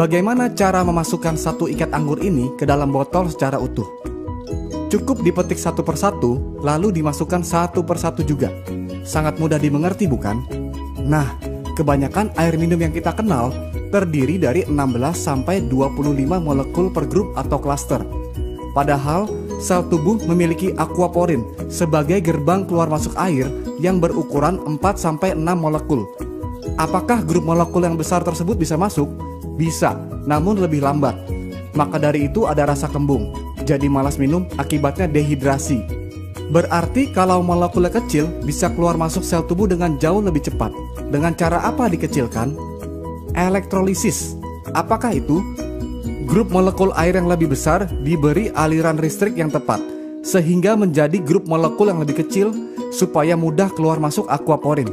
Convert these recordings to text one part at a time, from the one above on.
Bagaimana cara memasukkan satu ikat anggur ini ke dalam botol secara utuh? Cukup dipetik satu persatu, lalu dimasukkan satu persatu juga. Sangat mudah dimengerti bukan? Nah, kebanyakan air minum yang kita kenal terdiri dari 16 sampai 25 molekul per grup atau klaster. Padahal, sel tubuh memiliki aquaporin sebagai gerbang keluar masuk air yang berukuran 4 sampai 6 molekul. Apakah grup molekul yang besar tersebut bisa masuk? Bisa, namun lebih lambat. Maka dari itu ada rasa kembung, jadi malas minum akibatnya dehidrasi. Berarti kalau molekulnya kecil bisa keluar masuk sel tubuh dengan jauh lebih cepat. Dengan cara apa dikecilkan? Elektrolisis. Apakah itu? Grup molekul air yang lebih besar diberi aliran listrik yang tepat, sehingga menjadi grup molekul yang lebih kecil supaya mudah keluar masuk aquaporin.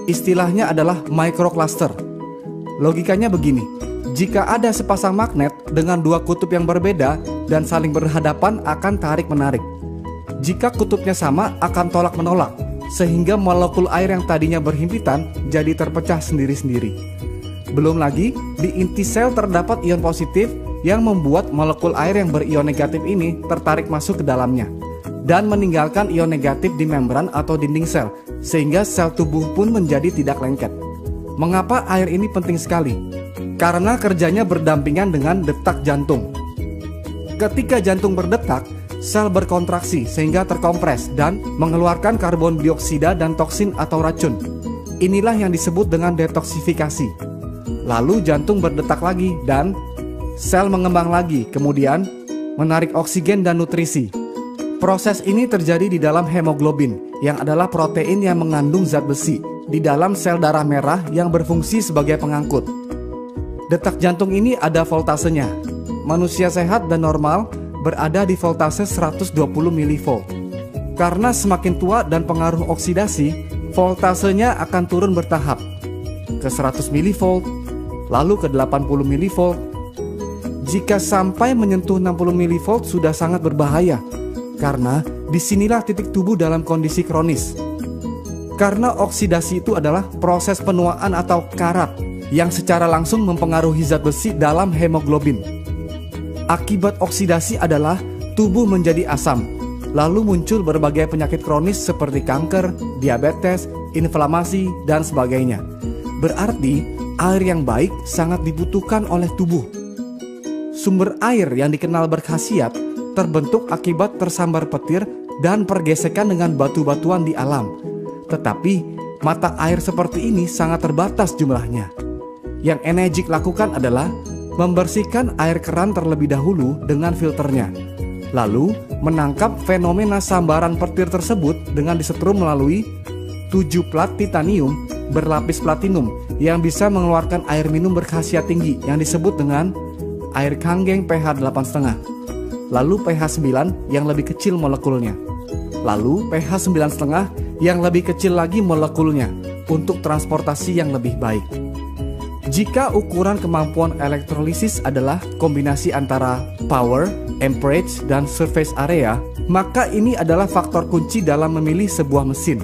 Istilahnya adalah microcluster. Logikanya begini, jika ada sepasang magnet dengan dua kutub yang berbeda dan saling berhadapan akan tarik-menarik. Jika kutubnya sama akan tolak-menolak, sehingga molekul air yang tadinya berhimpitan jadi terpecah sendiri-sendiri. Belum lagi, di inti sel terdapat ion positif yang membuat molekul air yang berion negatif ini tertarik masuk ke dalamnya dan meninggalkan ion negatif di membran atau dinding sel, sehingga sel tubuh pun menjadi tidak lengket. Mengapa air ini penting sekali? Karena kerjanya berdampingan dengan detak jantung. Ketika jantung berdetak, sel berkontraksi sehingga terkompres dan mengeluarkan karbon dioksida dan toksin atau racun. Inilah yang disebut dengan detoksifikasi. Lalu jantung berdetak lagi dan sel mengembang lagi, kemudian menarik oksigen dan nutrisi. Proses ini terjadi di dalam hemoglobin, yang adalah protein yang mengandung zat besi di dalam sel darah merah yang berfungsi sebagai pengangkut. Detak jantung ini ada voltasenya. Manusia sehat dan normal berada di voltase 120 mV. Karena semakin tua dan pengaruh oksidasi, voltasenya akan turun bertahap ke 100 mV, lalu ke 80 mV. Jika sampai menyentuh 60 mV sudah sangat berbahaya, karena disinilah titik tubuh dalam kondisi kronis. Karena oksidasi itu adalah proses penuaan atau karat yang secara langsung mempengaruhi zat besi dalam hemoglobin. Akibat oksidasi adalah tubuh menjadi asam, lalu muncul berbagai penyakit kronis seperti kanker, diabetes, inflamasi, dan sebagainya. Berarti air yang baik sangat dibutuhkan oleh tubuh. Sumber air yang dikenal berkhasiat terbentuk akibat tersambar petir dan pergesekan dengan batu-batuan di alam. Tetapi mata air seperti ini sangat terbatas jumlahnya. Yang Enegic lakukan adalah membersihkan air keran terlebih dahulu dengan filternya, lalu menangkap fenomena sambaran petir tersebut dengan disetrum melalui 7 plat titanium berlapis platinum yang bisa mengeluarkan air minum berkhasiat tinggi yang disebut dengan air Kanggeng pH 8,5, lalu pH 9 yang lebih kecil molekulnya, lalu pH 9,5 yang lebih kecil lagi molekulnya untuk transportasi yang lebih baik. Jika ukuran kemampuan elektrolisis adalah kombinasi antara power, amperage, dan surface area, maka ini adalah faktor kunci dalam memilih sebuah mesin.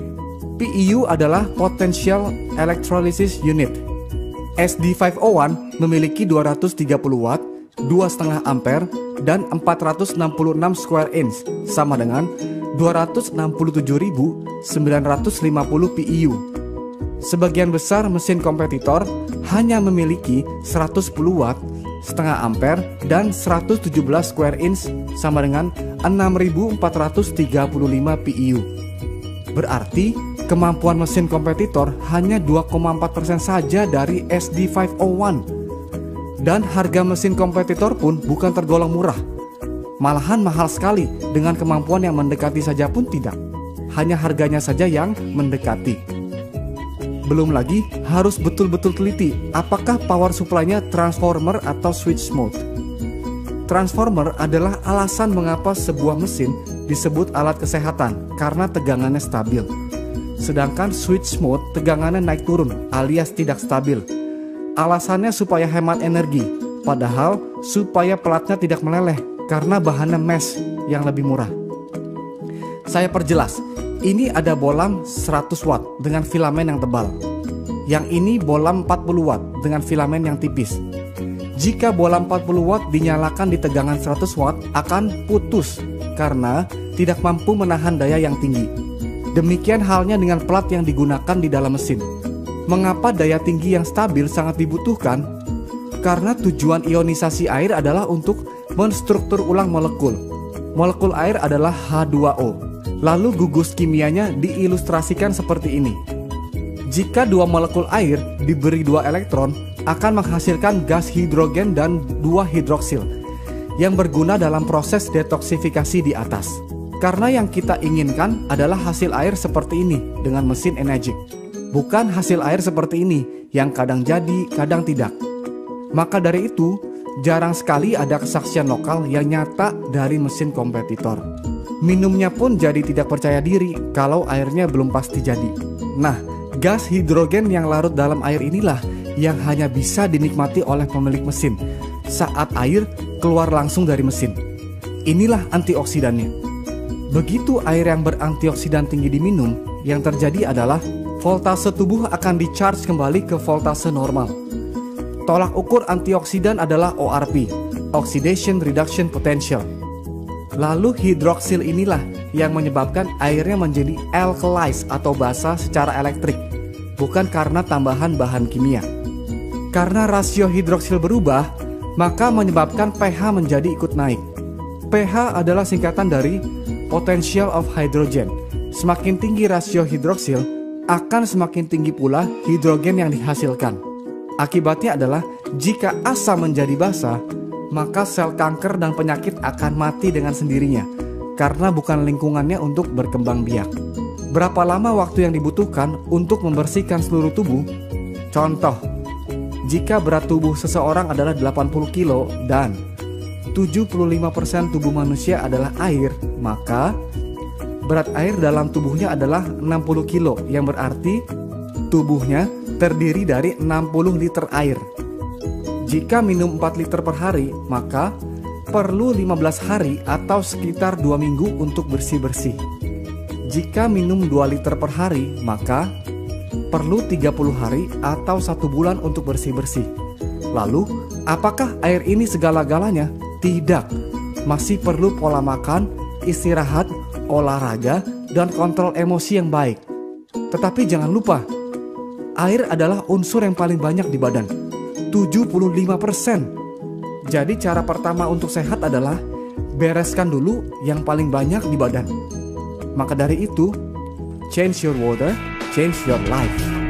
PEU adalah Potential Electrolysis Unit. SD501 memiliki 230 watt, 2,5 ampere, dan 466 square inch, sama dengan 267.950 PEU. Sebagian besar mesin kompetitor hanya memiliki 110 watt, setengah ampere, dan 117 square inch, sama dengan 6.435 PEU. Berarti kemampuan mesin kompetitor hanya 2,4% saja dari SD501. Dan harga mesin kompetitor pun bukan tergolong murah. Malahan mahal sekali, dengan kemampuan yang mendekati saja pun tidak. Hanya harganya saja yang mendekati. Belum lagi harus betul-betul teliti apakah power supply-nya transformer atau switch mode. Transformer adalah alasan mengapa sebuah mesin disebut alat kesehatan karena tegangannya stabil. Sedangkan switch mode tegangannya naik turun alias tidak stabil. Alasannya supaya hemat energi, padahal supaya pelatnya tidak meleleh karena bahannya mesh yang lebih murah. Saya perjelas, ini ada bolam 100 watt dengan filamen yang tebal. Yang ini bolam 40 watt dengan filamen yang tipis. Jika bola 40 watt dinyalakan di tegangan 100 watt akan putus karena tidak mampu menahan daya yang tinggi. Demikian halnya dengan plat yang digunakan di dalam mesin. Mengapa daya tinggi yang stabil sangat dibutuhkan? Karena tujuan ionisasi air adalah untuk menstruktur ulang molekul. Molekul air adalah H2O. Lalu gugus kimianya diilustrasikan seperti ini. Jika dua molekul air diberi 2 elektron, akan menghasilkan gas hidrogen dan 2 hidroksil yang berguna dalam proses detoksifikasi di atas. Karena yang kita inginkan adalah hasil air seperti ini dengan mesin Enegic, bukan hasil air seperti ini yang kadang jadi, kadang tidak. Maka dari itu, jarang sekali ada kesaksian lokal yang nyata dari mesin kompetitor. Minumnya pun jadi tidak percaya diri kalau airnya belum pasti jadi. Nah, gas hidrogen yang larut dalam air inilah yang hanya bisa dinikmati oleh pemilik mesin saat air keluar langsung dari mesin. Inilah antioksidannya. Begitu air yang berantioksidan tinggi diminum, yang terjadi adalah voltase tubuh akan di-charge kembali ke voltase normal. Tolak ukur antioksidan adalah ORP, Oxidation Reduction Potential. Lalu hidroksil inilah yang menyebabkan airnya menjadi alkalized atau basa secara elektrik, bukan karena tambahan bahan kimia. Karena rasio hidroksil berubah, maka menyebabkan pH menjadi ikut naik. pH adalah singkatan dari potential of hydrogen. Semakin tinggi rasio hidroksil, akan semakin tinggi pula hidrogen yang dihasilkan. Akibatnya adalah jika asam menjadi basa, maka sel kanker dan penyakit akan mati dengan sendirinya karena bukan lingkungannya untuk berkembang biak. Berapa lama waktu yang dibutuhkan untuk membersihkan seluruh tubuh? Contoh, jika berat tubuh seseorang adalah 80 kilo dan 75% tubuh manusia adalah air, maka berat air dalam tubuhnya adalah 60 kilo, yang berarti tubuhnya terdiri dari 60 liter air. Jika minum 4 liter per hari, maka perlu 15 hari atau sekitar 2 minggu untuk bersih-bersih. Jika minum 2 liter per hari, maka perlu 30 hari atau 1 bulan untuk bersih-bersih. Lalu, apakah air ini segala-galanya? Tidak. Masih perlu pola makan, istirahat, olahraga, dan kontrol emosi yang baik. Tetapi jangan lupa, air adalah unsur yang paling banyak di badan, 75%. Jadi cara pertama untuk sehat adalah bereskan dulu yang paling banyak di badan. Maka dari itu, change your water, change your life.